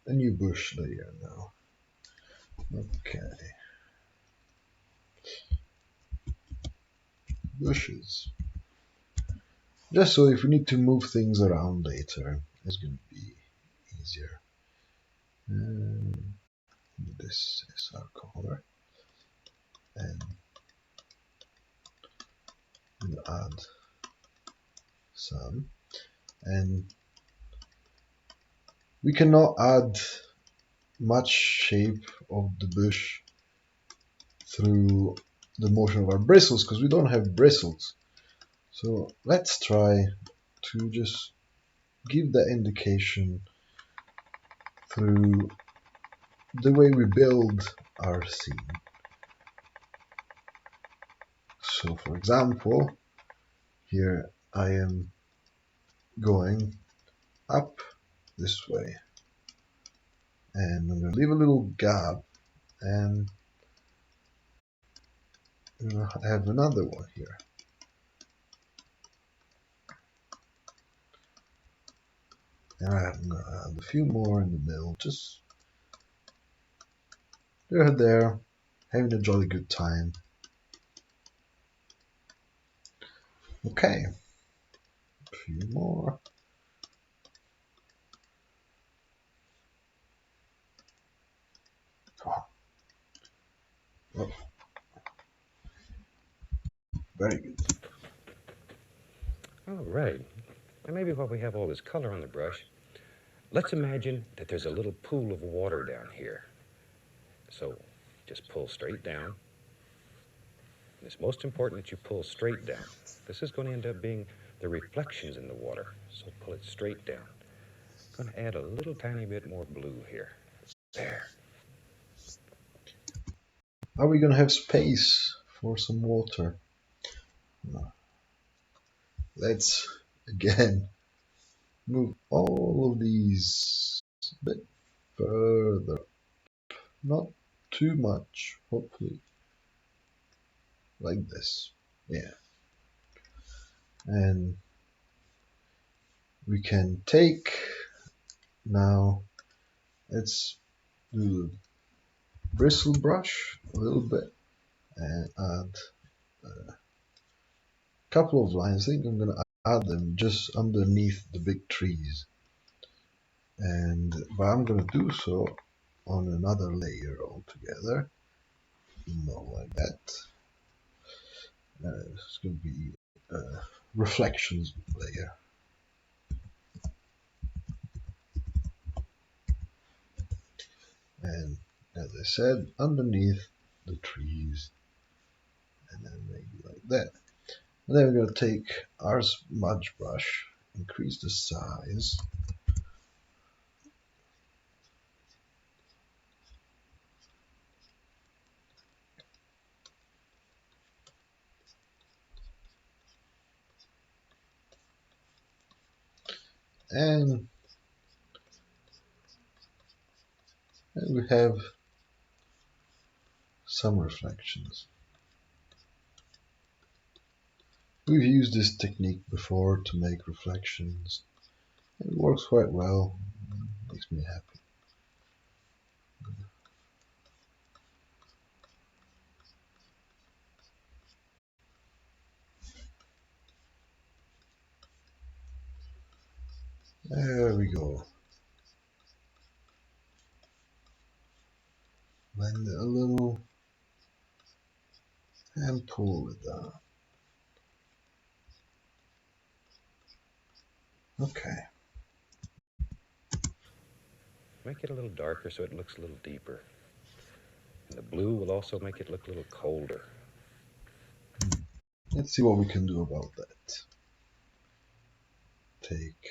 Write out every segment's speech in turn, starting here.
a new bush layer now. Okay, bushes. Just so if we need to move things around later, it's going to be easier. This is our color, and we'll add some. And we cannot add much shape of the bush through the motion of our bristles because we don't have bristles. So let's try to just give that indication through the way we build our scene. So for example, here I am going up this way, and I'm going to leave a little gap, and I'm going to have another one here. And I'm going to add a few more in the middle, just they're there, having a jolly good time. Okay, a few more. Oh, very good. All right. And maybe while we have all this color on the brush, let's imagine that there's a little pool of water down here. So just pull straight down. It's most important that you pull straight down. This is going to end up being the reflections in the water. So pull it straight down. I'm going to add a little tiny bit more blue here. There. Are we going to have space for some water? No. Let's again move all of these a bit further. Not too much, hopefully. Like this. Yeah. And we can take now, let's do the bristle brush a little bit and add a couple of lines. I think I'm going to add them just underneath the big trees. But I'm going to do so on another layer altogether. Not like that. It's going to be a reflections layer. And as I said, underneath the trees, and then maybe like that. And then we're going to take our smudge brush, increase the size, and we have some reflections. We've used this technique before to make reflections. It works quite well. Makes me happy. There we go. Blend it a little and pull it down. Okay. Make it a little darker so it looks a little deeper. And the blue will also make it look a little colder. Let's see what we can do about that. Take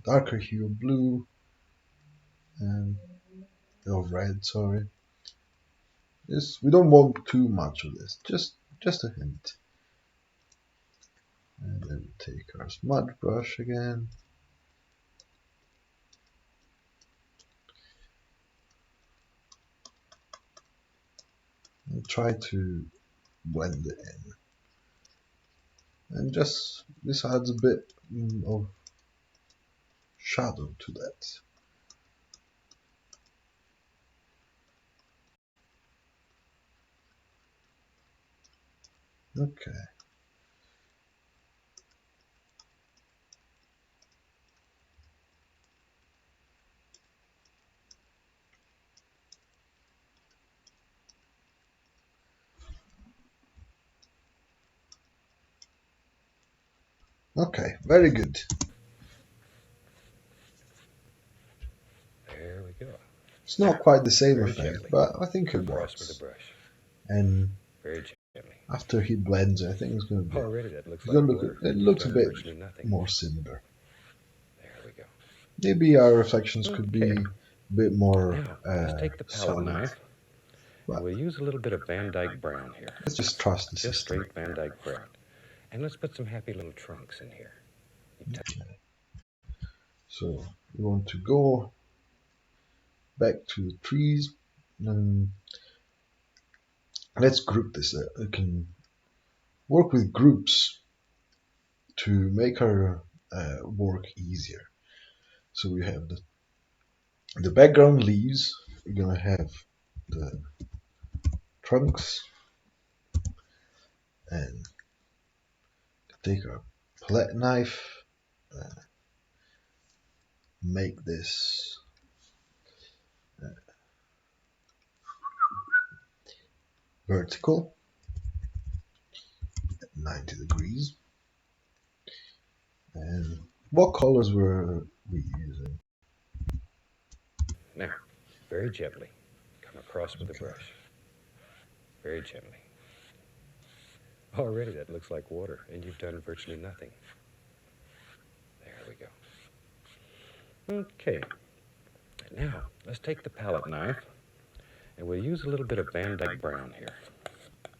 darker hue of blue and of red, sorry. We don't want too much of this, just a hint. And then take our smudge brush again. And try to blend it in. And just, this adds a bit of shadow to that. Okay. Okay, very good. There we go. It's Now, not quite the same very effect, gently, but I think come it across with the works. brush. And Very gently. after he blends, I think it's going to be. Already that looks It's like going to look. water, It and you've looks a done bit virtually nothing. more similar. There we go. Maybe our reflections could Okay. be a bit more Now, let's take the palette solid, knife, and but we'll use a little bit of Van Dyke brown here. let's just trust the Just system. straight Van Dyke brown. And let's put some happy little trunks in here. Okay. So we want to go back to the trees and let's group this. We can work with groups to make our work easier. So we have the background leaves. We're gonna have the trunks and take our palette knife, make this vertical at 90 degrees. And what colors were we using? Now, very gently, come across with the Okay. brush. Very gently. Already that looks like water, and you've done virtually nothing. There we go. Okay. Now, let's take the palette knife, and we'll use a little bit of Van Dyke brown here.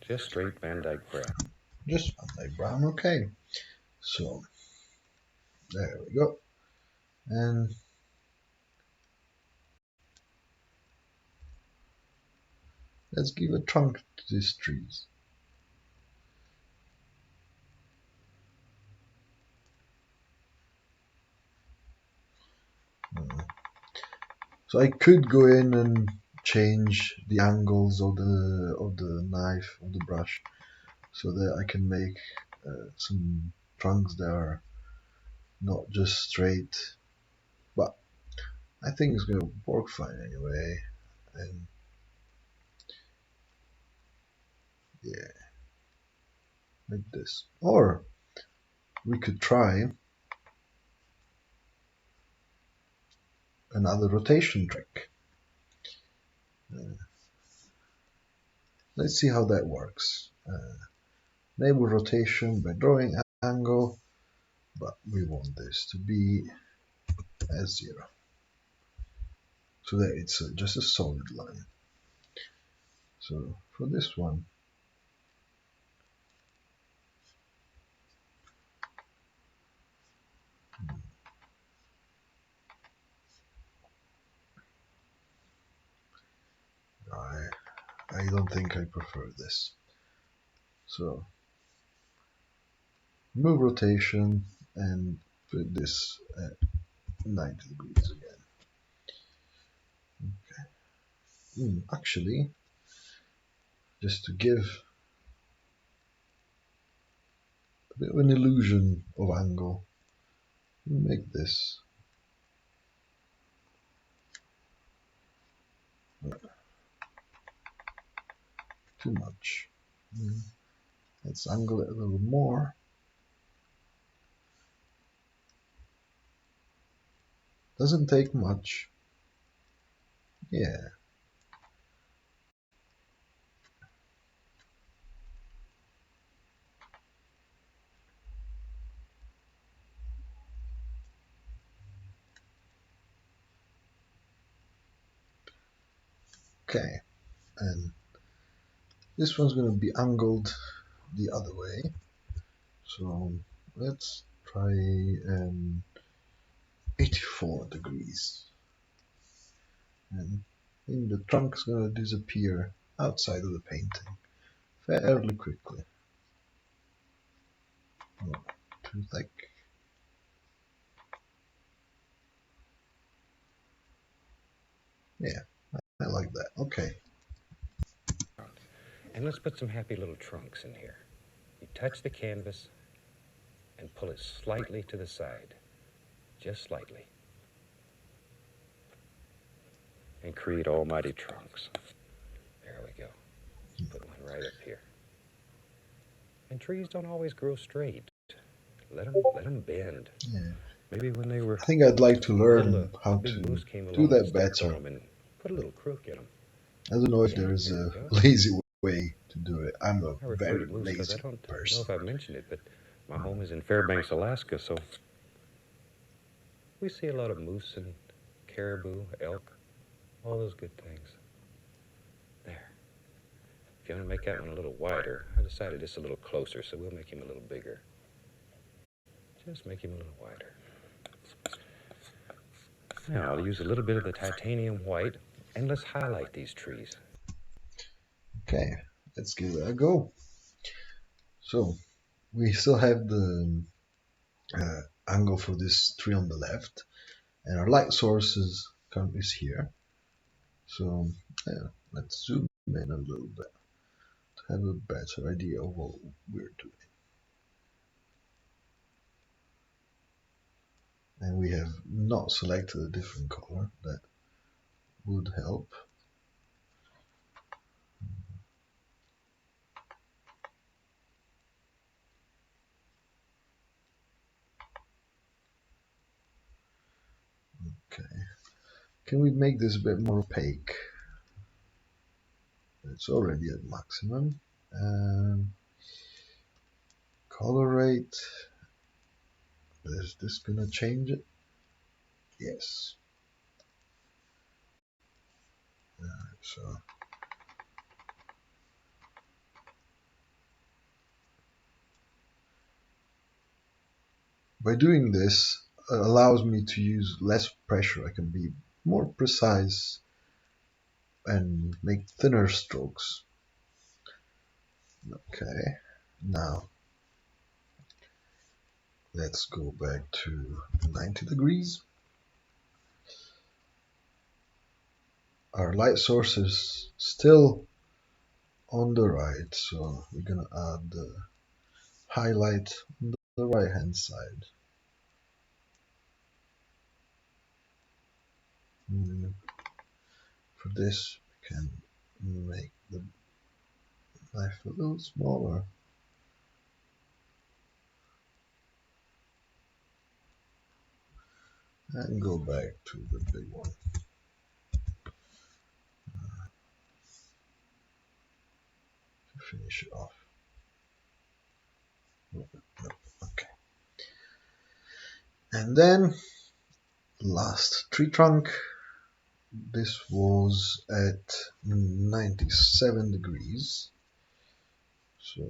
Just straight Van Dyke brown. Just light brown, okay. So there we go. And let's give a trunk to these trees. So I could go in and change the angles of the knife of the brush so that I can make some trunks that are not just straight. But I think it's gonna work fine anyway. And yeah, like this. Or we could try another rotation trick. Uh, let's see how that works. Enable rotation by drawing angle, but we want this to be as 0 so that it's just a solid line. So for this one, I don't think I prefer this. So move rotation and put this at 90 degrees again. Actually, just to give a bit of an illusion of angle, make this too much. Let's angle it a little more. Doesn't take much. Yeah. Okay. And this one's going to be angled the other way. So let's try 84 degrees. And I think the trunk's going to disappear outside of the painting fairly quickly. Oh, too thick. Yeah, I like that. Okay. And let's put some happy little trunks in here. You touch the canvas and pull it slightly to the side, just slightly, and create almighty trunks. There we go. Put one right up here. And trees don't always grow straight. Let them bend. Yeah. Maybe when they were I think I'd like to little, learn a how big to moose came do along and that stepped on better. them and put a little crook in them. I don't know if Yeah, there is there we a go. lazy way to do it. I'm a I refer very to moose because I lazy don't know person. if I've mentioned it, but my home is in Fairbanks, Alaska, so we see a lot of moose and caribou, elk, all those good things. There. If you want to make that one a little wider, I decided it's a little closer, so we'll make him a little bigger. Just make him a little wider. Now I'll use a little bit of the titanium white, and let's highlight these trees. Okay, let's give it a go. So we still have the uh, angle for this tree on the left, and our light source is here. So yeah, let's zoom in a little bit to have a better idea of what we're doing. And we have not selected a different color. That would help. Okay. Can we make this a bit more opaque? It's already at maximum. Color rate. Is this gonna change it? Yes. So by doing this allows me to use less pressure. I can be more precise and make thinner strokes. Okay. Now let's go back to 90 degrees. Our light source is still on the right, so we're gonna add the highlight on the right hand side. Mm, For this, we can make the knife a little smaller and go back to the big one to finish it off. Okay. And then last tree trunk. This was at 97 degrees. So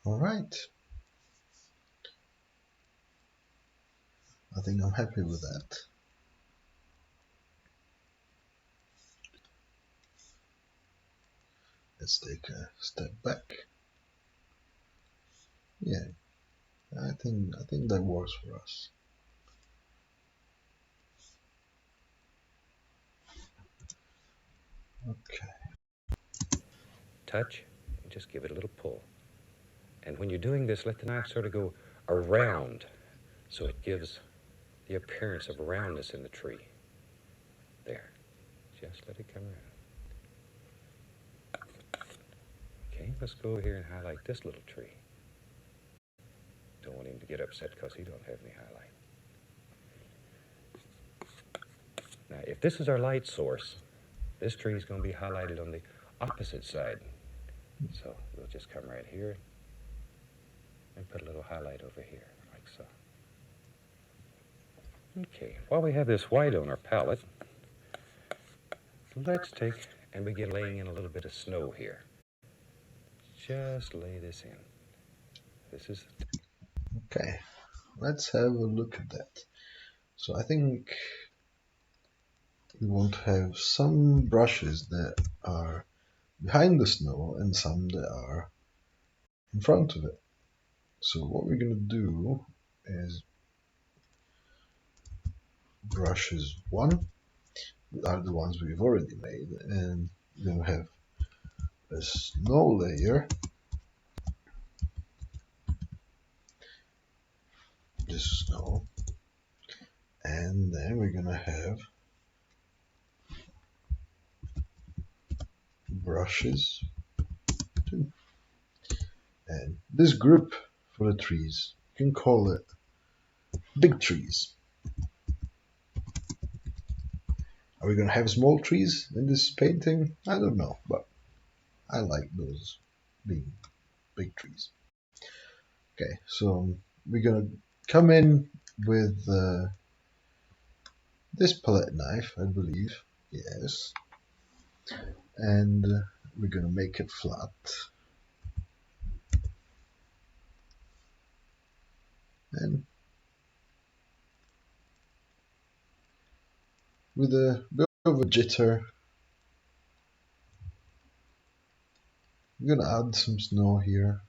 all right. I think I'm happy with that. Let's take a step back. Yeah, I think that works for us. Okay. Touch, and just give it a little pull. And when you're doing this, let the knife sort of go around so it gives the appearance of roundness in the tree. There. Just let it come around. Okay, let's go over here and highlight this little tree. Don't want him to get upset because he don't have any highlight. Now, if this is our light source, this tree is going to be highlighted on the opposite side. So we'll just come right here and put a little highlight over here, like so. Okay, while we have this white on our palette, let's take and begin laying in a little bit of snow here. Just lay this in. This is Okay. Let's have a look at that. So I think we want to have some brushes that are behind the snow and some that are in front of it. So what we're going to do is brushes 1 are the ones we've already made, and we're going to have a snow layer, this snow, and then we're going to have brushes 2. And this group for the trees, you can call it big trees. Are we going to have small trees in this painting? I don't know, but I like those being big trees. Okay, so we're going to come in with this palette knife, I believe. Yes. And we're going to make it flat. And with a bit of a jitter, we're going to add some snow here.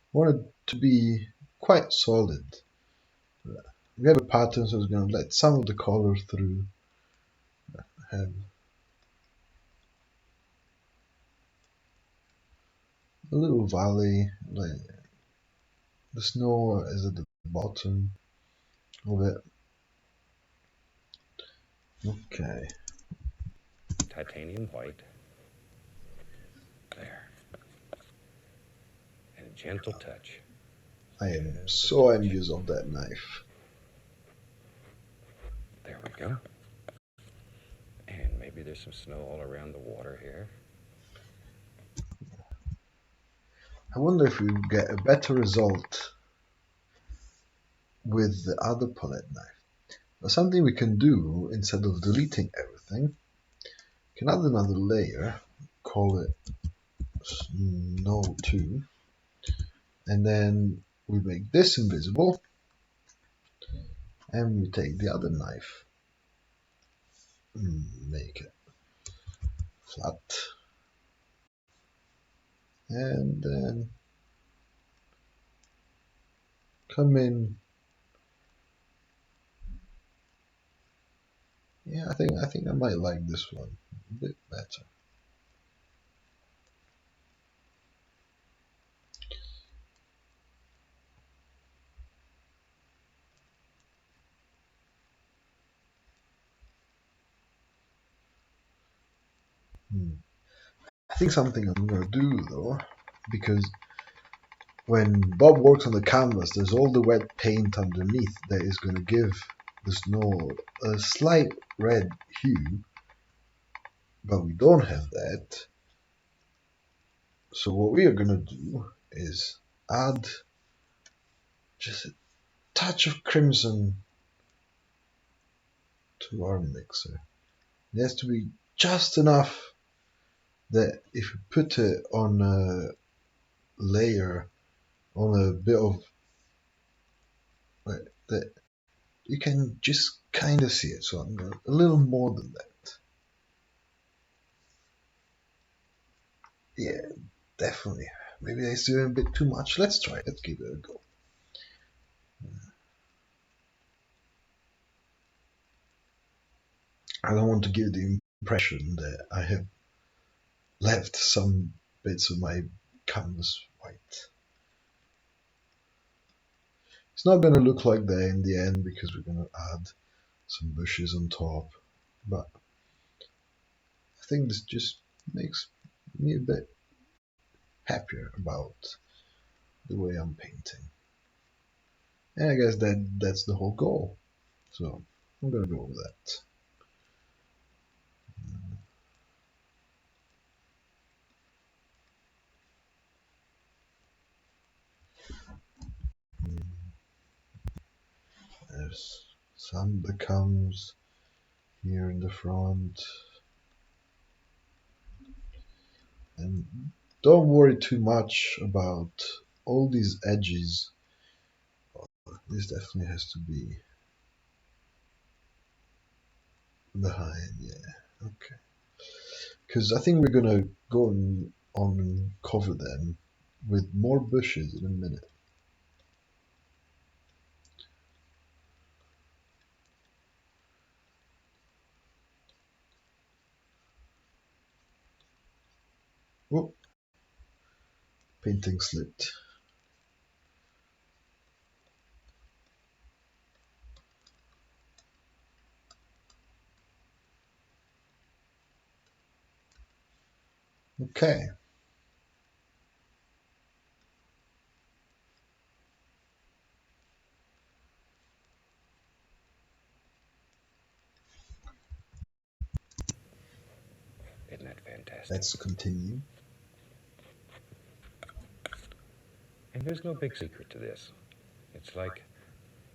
I want it to be quite solid. We have a pattern, so it's going to let some of the color through. Have a little valley, like the snow is at the bottom of it. Okay. Titanium white. There. And a gentle touch. I am Gentle so touch. envious of that knife. There we go. And maybe there's some snow all around the water here. I wonder if we get a better result with the other palette knife. But something we can do, instead of deleting everything, we can add another layer, call it Snow 2, and then we make this invisible, and we take the other knife, make it flat, and then come in. Yeah, I think I might like this one a bit better. I think something I'm gonna do though, because when Bob works on the canvas, there's all the wet paint underneath that is gonna give the snow a slight red hue, but we don't have that. So what we are gonna do is add just a touch of crimson to our mixer. It has to be just enough that if you put it on a layer, on a bit of that, you can just kind of see it. So I'm going a little more than that. Yeah, definitely. Maybe I still a bit too much. Let's try it. Let's give it a go. I don't want to give the impression that I have left some bits of my canvas white. It's not going to look like that in the end because we're going to add some bushes on top, but I think this just makes me a bit happier about the way I'm painting. And I guess that's the whole goal. So I'm gonna go with that. There's some that comes here in the front. And don't worry too much about all these edges This definitely has to be behind, yeah. Okay. Because I think we're gonna go on and cover them with more bushes in a minute. Oh, painting slipped. Okay. Isn't that fantastic? Let's continue. And there's no big secret to this. It's like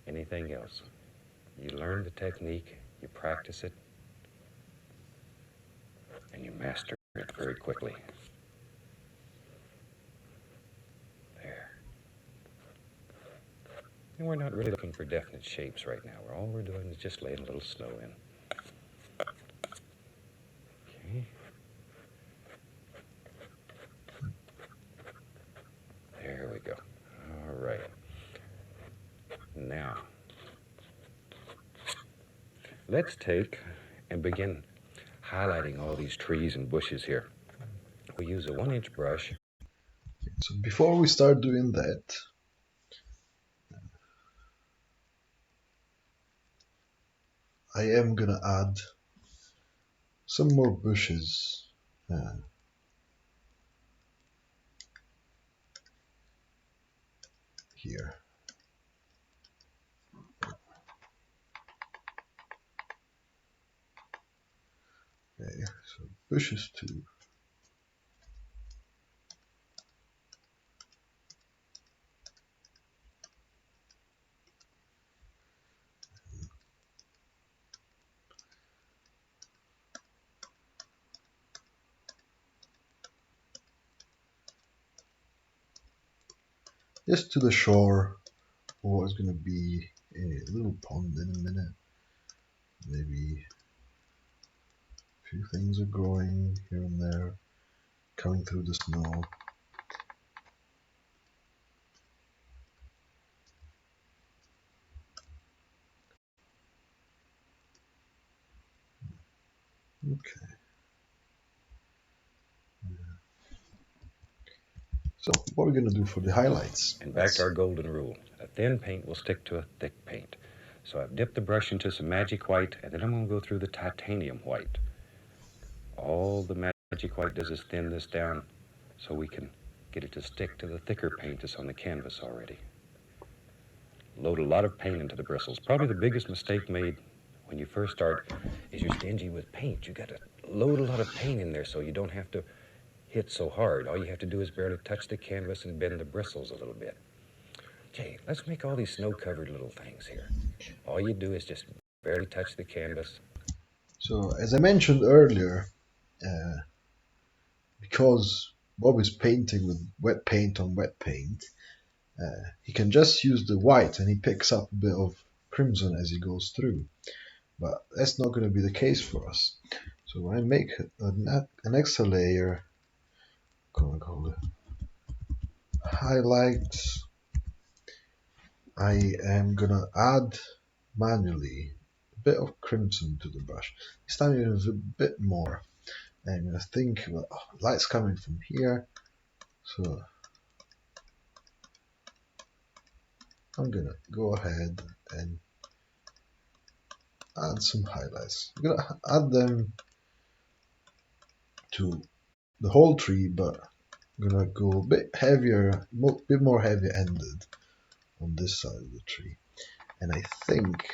anything else. You learn the technique, you practice it, and you master it very quickly. There. And we're not really looking for definite shapes right now. All we're doing is just laying a little snow in. Okay. There we go. All right. Now, let's take and begin highlighting all these trees and bushes here. We use a 1-inch brush. So before we start doing that, I am gonna add some more bushes here. Okay, so bushes too. Just to the shore of what is gonna be a little pond in a minute. Maybe a few things are growing here and there, coming through the snow. Okay. So what are we gonna do for the highlights? And back to our golden rule. A thin paint will stick to a thick paint. So I've dipped the brush into some magic white, and then I'm going to go through the titanium white. All the magic white does is thin this down so we can get it to stick to the thicker paint that's on the canvas already. Load a lot of paint into the bristles. Probably the biggest mistake made when you first start is you're stingy with paint. You got to load a lot of paint in there so you don't have to hit so hard. All you have to do is barely touch the canvas and bend the bristles a little bit. Okay, let's make all these snow-covered little things here. All you do is just barely touch the canvas. So as I mentioned earlier, because Bob is painting with wet paint on wet paint, he can just use the white and he picks up a bit of crimson as he goes through. But that's not going to be the case for us. So when I make an extra layer, I'm gonna call it highlights, I am gonna add manually a bit of crimson to the brush. This time even a bit more. And I'm gonna think, well, light's coming from here, so I'm gonna go ahead and add some highlights. I'm gonna add them to the whole tree, but I'm gonna go a bit heavier, a bit more heavy-handed on this side of the tree. And I think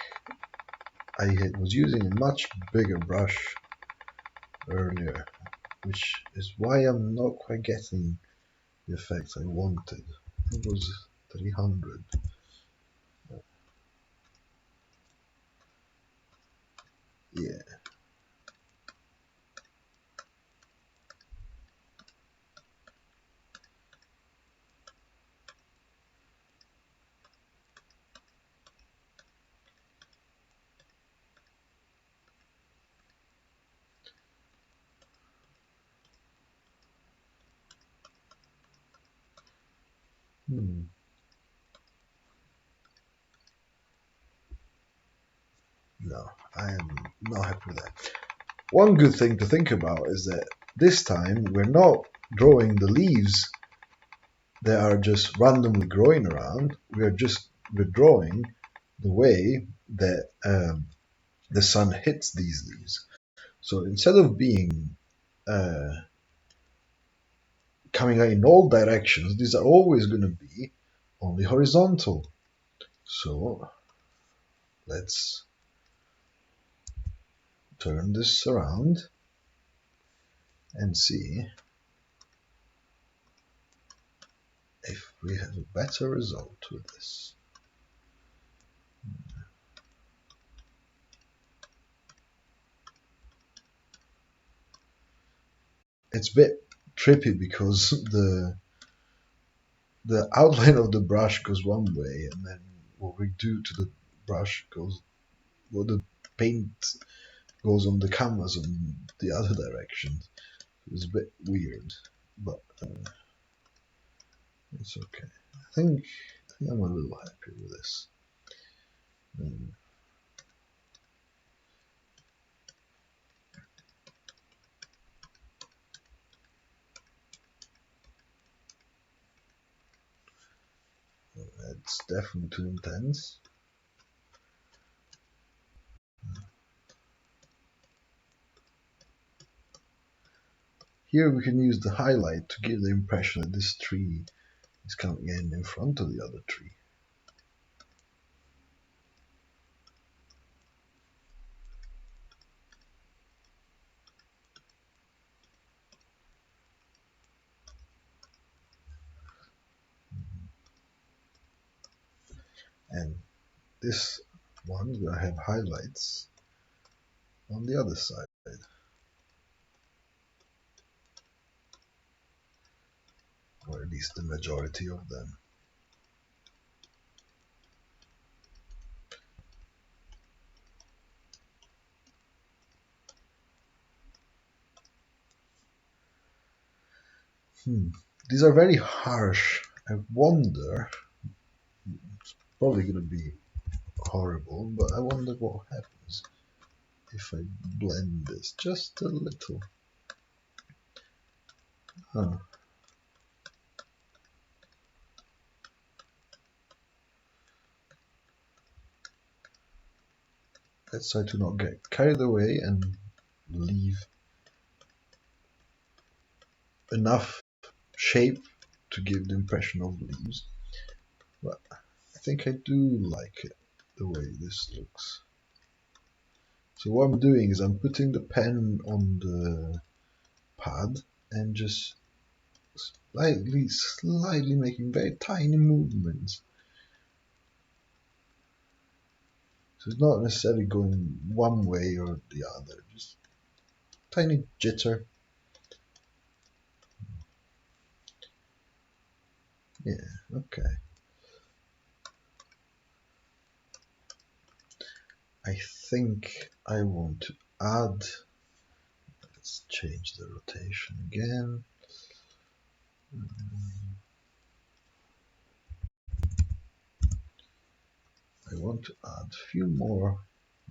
I was using a much bigger brush earlier, which is why I'm not quite getting the effect I wanted. It was 300. Yeah, Hmm. No, I am not happy with that. One good thing to think about is that this time we're not drawing the leaves that are just randomly growing around. We're drawing the way that the sun hits these leaves. So instead of being uh, coming out in all directions, these are always going to be only horizontal. So let's turn this around and see if we have a better result with this. It's a bit trippy because the outline of the brush goes one way, and then what we do to the brush goes, well, the paint goes on the canvas on the other direction. It's a bit weird, but it's okay. I think I'm a little happy with this. Um, it's definitely too intense. Here we can use the highlight to give the impression that this tree is coming in front of the other tree. And this one's going to have highlights on the other side, or at least the majority of them. These are very harsh. I wonder, it's probably going to be horrible, but I wonder what happens if I blend this just a little. Huh. Let's try to not get carried away and leave enough shape to give the impression of leaves. But I think I do like it, the way this looks. So what I'm doing is I'm putting the pen on the pad and just slightly making very tiny movements. So it's not necessarily going one way or the other, just tiny jitter. Yeah, okay. I think I want to add, let's change the rotation again. I want to add a few more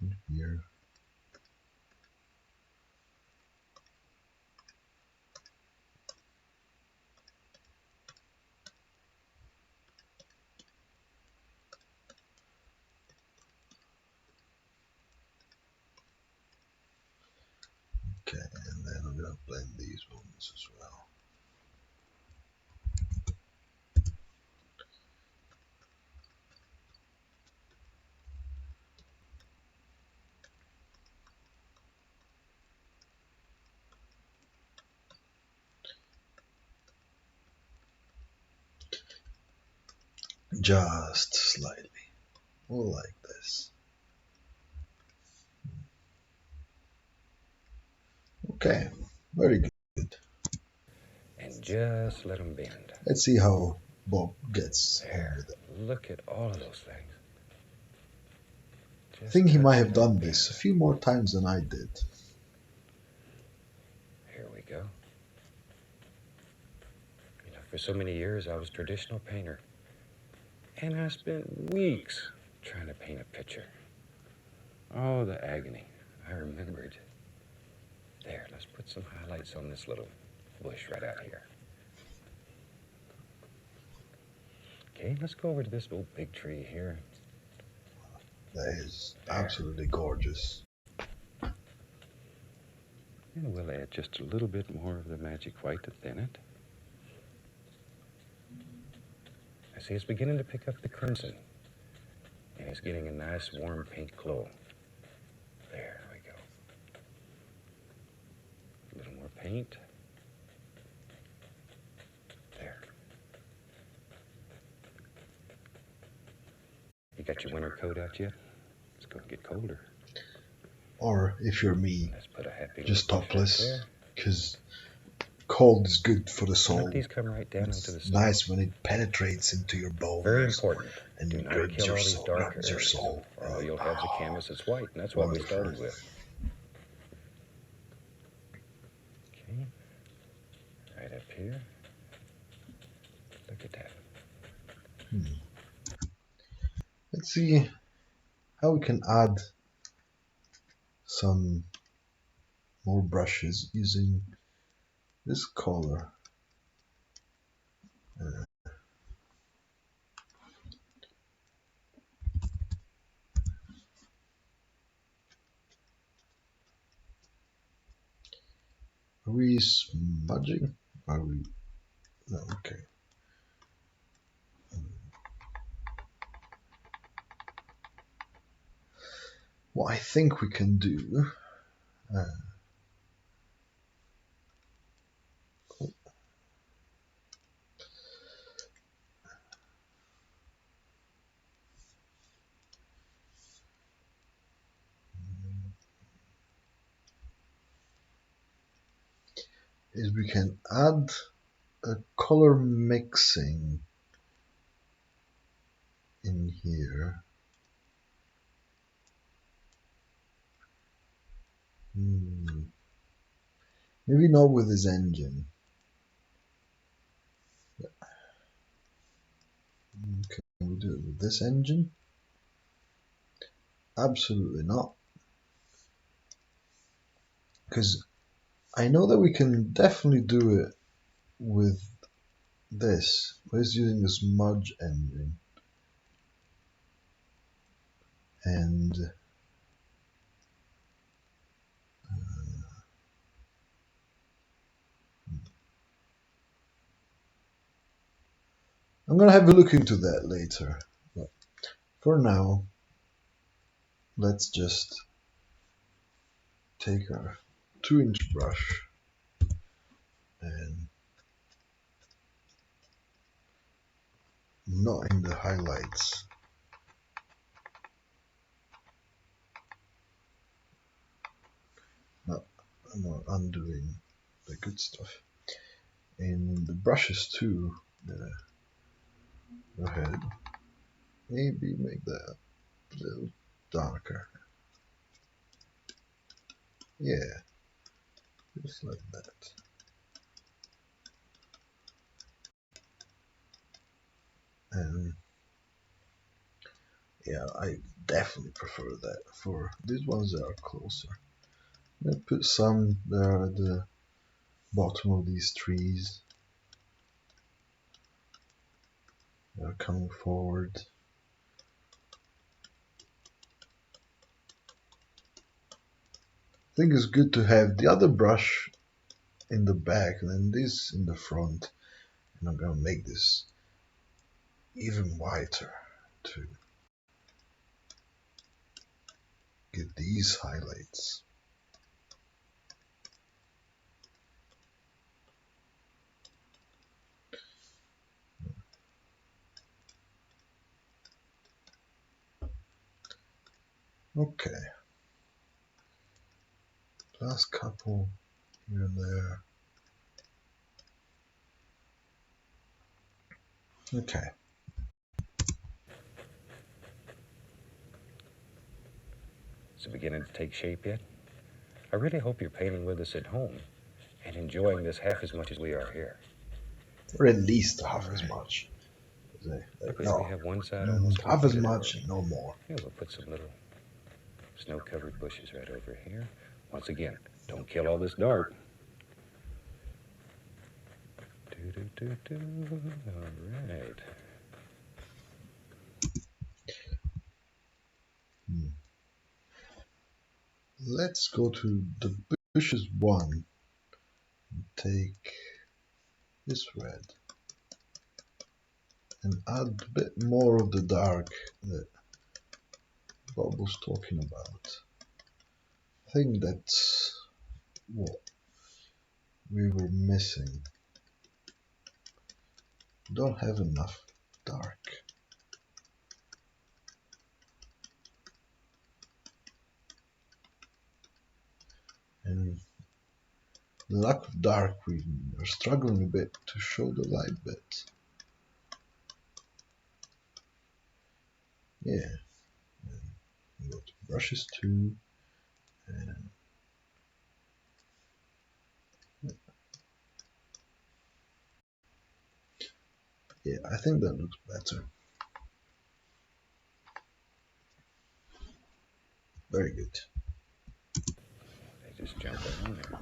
in here. Okay, and then I'm going to blend these ones as well. Just slightly, like this. Okay, very good. And just let them bend. Let's see how Bob gets on There. with it. Look at all of those things. I Just think he might touch have it and done this bend. a few more times than I did. Here we go. For so many years, I was a traditional painter. And I spent weeks trying to paint a picture. Oh, the agony. I remembered. There, let's put some highlights on this little bush right out here. Okay, let's go over to this little big tree here. That is There. absolutely gorgeous. And we'll add just a little bit more of the magic white to thin it. I see it's beginning to pick up the crimson. And it's getting a nice warm pink glow. There we go. A little more paint. There. You got your winter coat out yet? It's going to get colder. Or if you're me, Let's put a happy just little bush right topless, there. because cold is good for the soul. Let these come right down into the It's snow. nice when it penetrates into your bones. Very important. And Do it not grabs kill your all these soul. darker Grabs your areas, soul. or you'll have the canvas that's white, and that's what we Wonderful. started with. Okay, right up here. Look at that. Let's see how we can add some more brushes using this color. Are we smudging? Are we? No, okay. What I think we can do is we can add a color mixing in here. Maybe not with this engine. Can we do it with this engine? Absolutely not. Because I know that we can definitely do it with this. We're using the smudge engine. And I'm going to have a look into that later. But for now, let's just take our 2-inch brush and not in the highlights. No, I'm not undoing the good stuff. In the brushes too, go ahead. Maybe make that a little darker. Yeah, just like that. And yeah, I definitely prefer that for these ones that are closer. I'm gonna put some there at the bottom of these trees that are coming forward. I think it's good to have the other brush in the back and then this in the front. And I'm gonna make this even whiter to get these highlights. Okay, last couple here and there. Okay. Is it beginning to take shape yet? I really hope you're painting with us at home and enjoying this half as much as we are here. Or at least half as much. Okay, we No, have one side almost half as completed much already. and no more. Yeah, we'll put some little snow-covered bushes right over here. Once again, don't kill all this dark. All right. Hmm. Let's go to the bushes one. Take this red and add a bit more of the dark that Bob was talking about. I think that's what we were missing. Don't have enough dark. And the lack of dark, we are struggling a bit to show the light bit. Yeah, and go to brushes 2, and yeah, I think that looks better. Very good. They just jump right on there.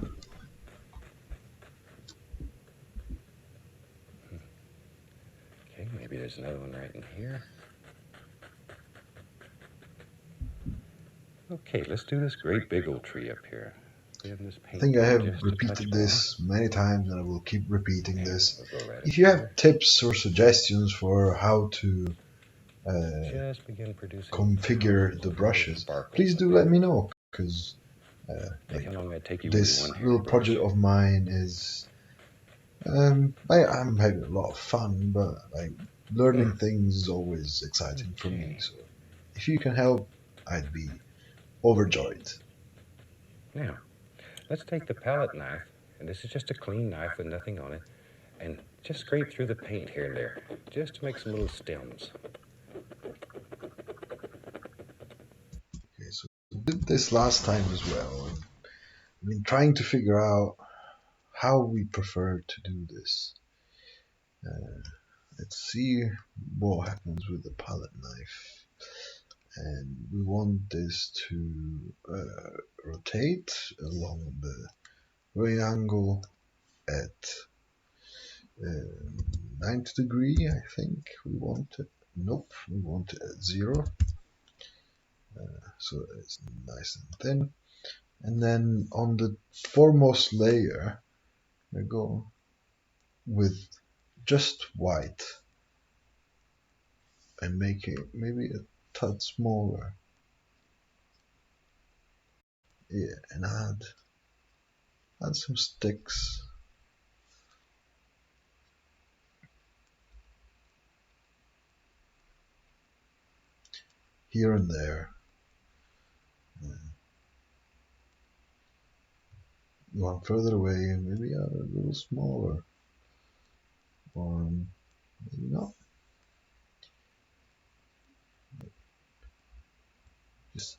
Okay, maybe there's another one right in here. Okay, let's do this great big old tree up here. We have this I paint think I down have just a touch repeated more. this many times and I will keep repeating And this. we'll go right up If you have here. tips or suggestions for how to Just begin producing configure the little brushes, sparkles please up do let here. me know because Think how long that'd take you with your this one little hairbrush. project of mine is I'm having a lot of fun, but learning things is always exciting for me. Okay. So if you can help, I'd be overjoyed. Now, let's take the palette knife, and this is just a clean knife with nothing on it, and just scrape through the paint here and there, just to make some little stems. Okay, so we did this last time as well. I've been trying to figure out how we prefer to do this. Uh, let's see what happens with the palette knife. And we want this to rotate along the right angle at 90 degree, I think we want it. Nope, we want it at 0, so it's nice and thin. And then on the foremost layer, we go with just white and make it maybe a touch smaller. Yeah, and add some sticks here and there. One further away, maybe a little smaller, or maybe not. Just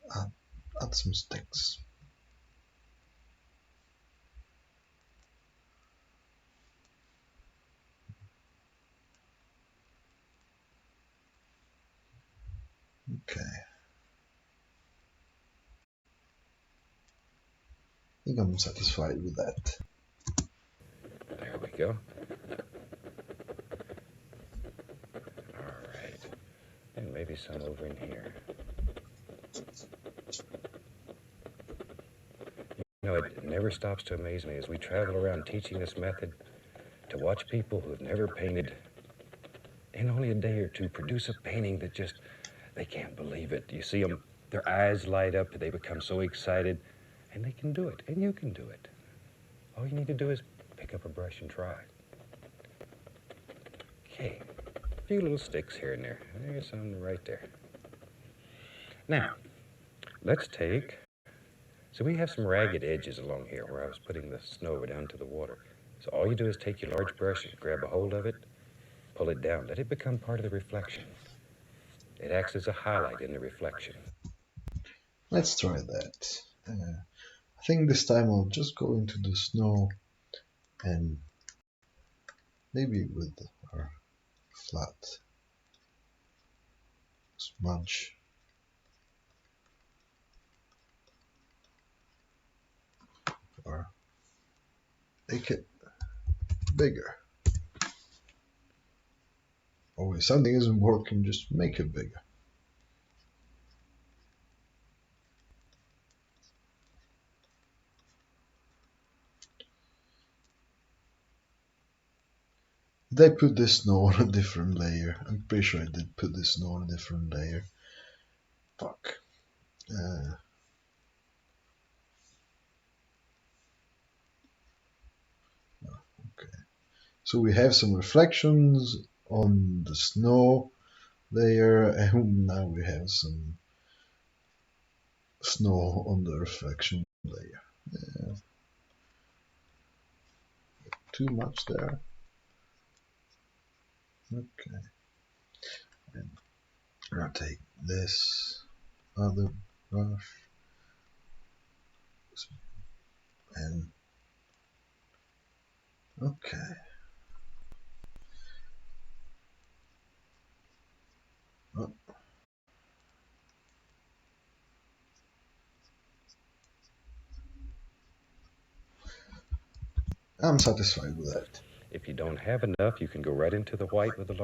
add some sticks. Okay, I think I'm satisfied with that. There we go. All right. And maybe some over in here. You know, it never stops to amaze me as we travel around teaching this method to watch people who have never painted in only a day or two produce a painting that just, they can't believe it. You see them, their eyes light up, they become so excited, and they can do it, and you can do it. All you need to do is pick up a brush and try. Okay, a few little sticks here and there. There's some right there. Now, let's take, so we have some ragged edges along here where I was putting the snow down to the water. So all you do is take your large brush and grab a hold of it, pull it down, let it become part of the reflection. It acts as a highlight in the reflection. Let's try that. I think this time I'll just go into the snow and maybe with our flat smudge. Or make it bigger. Or if something isn't working, just make it bigger. They put this snow on a different layer. I'm pretty sure I did put this snow on a different layer. Fuck. Okay. So we have some reflections on the snow layer, and now we have some snow on the reflection layer. Yeah, too much there. Okay. And I'll take this other brush and okay. Oh, I'm satisfied with that. If you don't have enough, you can go right into the white with a large